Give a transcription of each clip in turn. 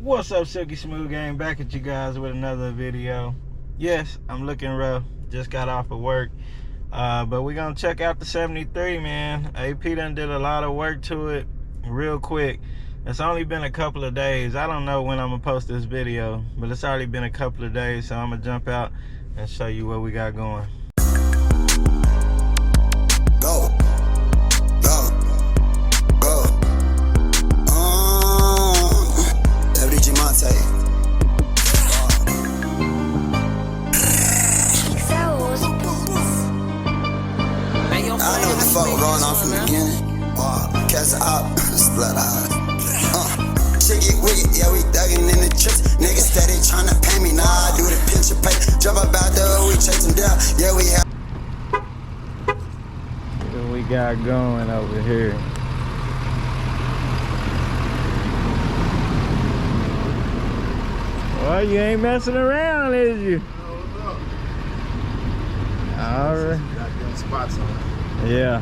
What's up, Silky Smooth Gang? Back at you guys with another video. Yes, I'm looking rough. Just got off of work. But we're gonna check out the 73, man. AP done did a lot of work to it real quick. It's only been a couple of days. I don't know when I'm gonna post this video, but it's already been a couple of days, so I'm gonna jump out and show you what we got going. Go. I know what the fuck was going on from the beginning. Cast it up, split eyes. Shit get wicked, yeah, we thuggin' in the chips. Niggas steady tryna pay me, nah, I do the picture pay. Jump up out there, we chase them down, yeah, we have. What we got going over here? Well, you ain't messing around, is you? Alright. Spots on it. Yeah.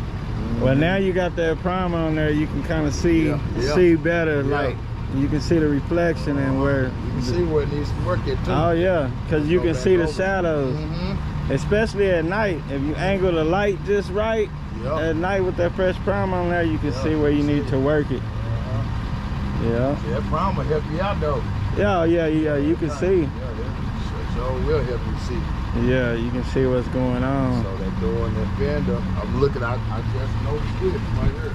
Well, now you got that primer on there. You can kind of see see better. Like you can see the reflection and where you can see where it needs to work at too. Oh yeah, because you can see the shadows, especially at night. If you angle the light just right at night with that fresh primer on there, you can see where you need to work it. Yeah. That primer help you out though. Yeah. You can see. Yeah, sure will help you see. Yeah, you can see what's going on. So that door and that fender, I'm looking, I just noticed it right here.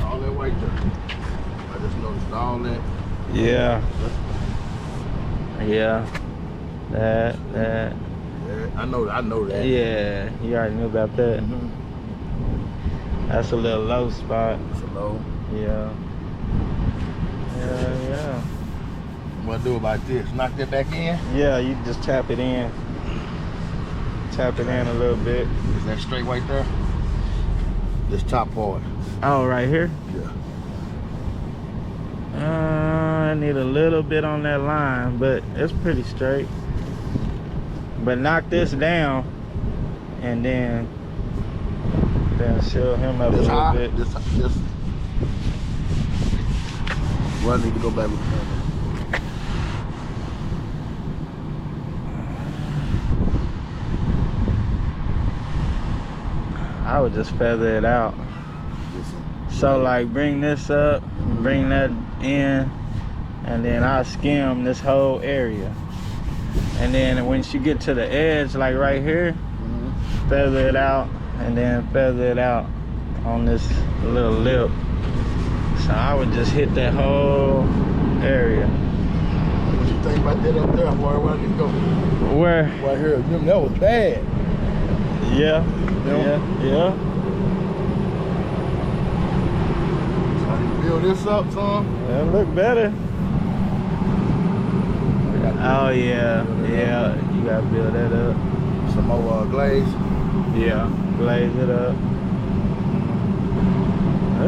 All that right there. I just noticed all that. Yeah. Yeah. That. Yeah, I know that. Yeah, you already knew about that. That's a little low spot. It's a low. Yeah. Yeah. What do about this? Knock that back in? Yeah, you just tap it in. Tap it in a little bit. Is that straight right there? This top part. Oh, right here? Yeah. I need a little bit on that line, but it's pretty straight. But knock this down, and then show him up a little bit. This. Well, I need to go back with the camera. I would just feather it out. So like bring this up, bring that in, and then I'll skim this whole area. And then once you get to the edge, like right here, feather it out, and then feather it out on this little lip. So I would just hit that whole area. What you think about that up there? Where I need to go? Where? Right here. That was bad. Yeah. Yeah. So I need to build this up, son. That look better. Oh yeah. You gotta build that up. Some more glaze. Yeah, glaze it up.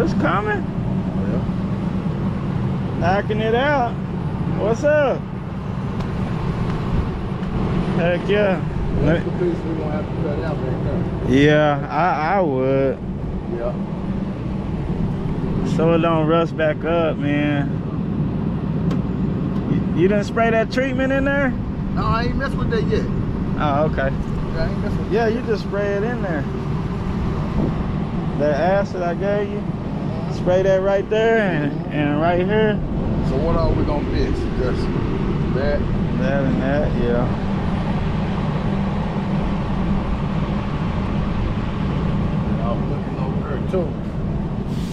It's coming. Oh, yeah. Knocking it out. What's up? Heck yeah. That's the piece we're gonna have to cut out right there. Yeah, I would. Yeah. So it don't rust back up, man. You didn't spray that treatment in there? No, I ain't messed with that yet. Oh, okay. Yeah, I ain't messed with Yeah, you just spray it in there. That acid I gave you, spray that right there and right here. So what are we gonna fix? Just that? That and that, yeah. And I was looking over there too.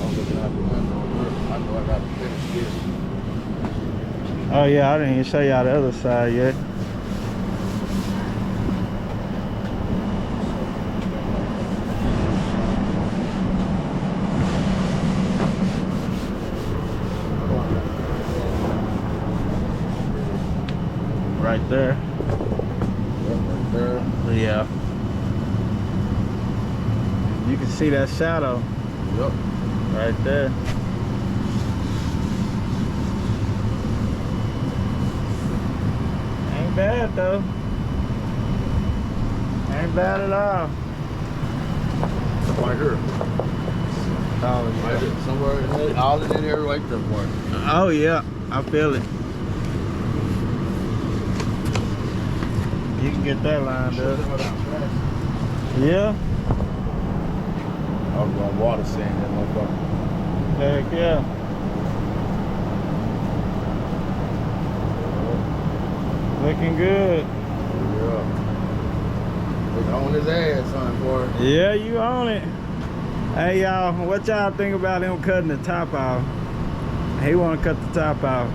I was looking out the window over there. I know I gotta finish this. Oh yeah, I didn't even show y'all the other side yet. Right there. Right there. Yeah. You can see that shadow. Yep. Right there. Ain't bad though. Ain't bad at all. Right here. Oh Right there, yeah. somewhere in there, all in that area right there, boy. Oh yeah. I feel it. You can get that lined up. Yeah. I was going water sand that motherfucker. Heck yeah. Looking good. Yeah. He's on his ass, son, boy. Yeah, you own it. Hey y'all, what y'all think about him cutting the top off? He wanna cut the top off.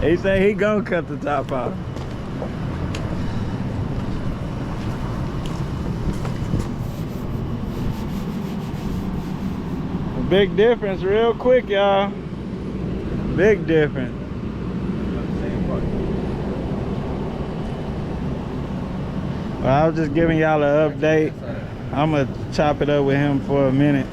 He say he gonna cut the top off. Big difference real quick, y'all. Big difference. Well, I was just giving y'all an update. I'm gonna chop it up with him for a minute.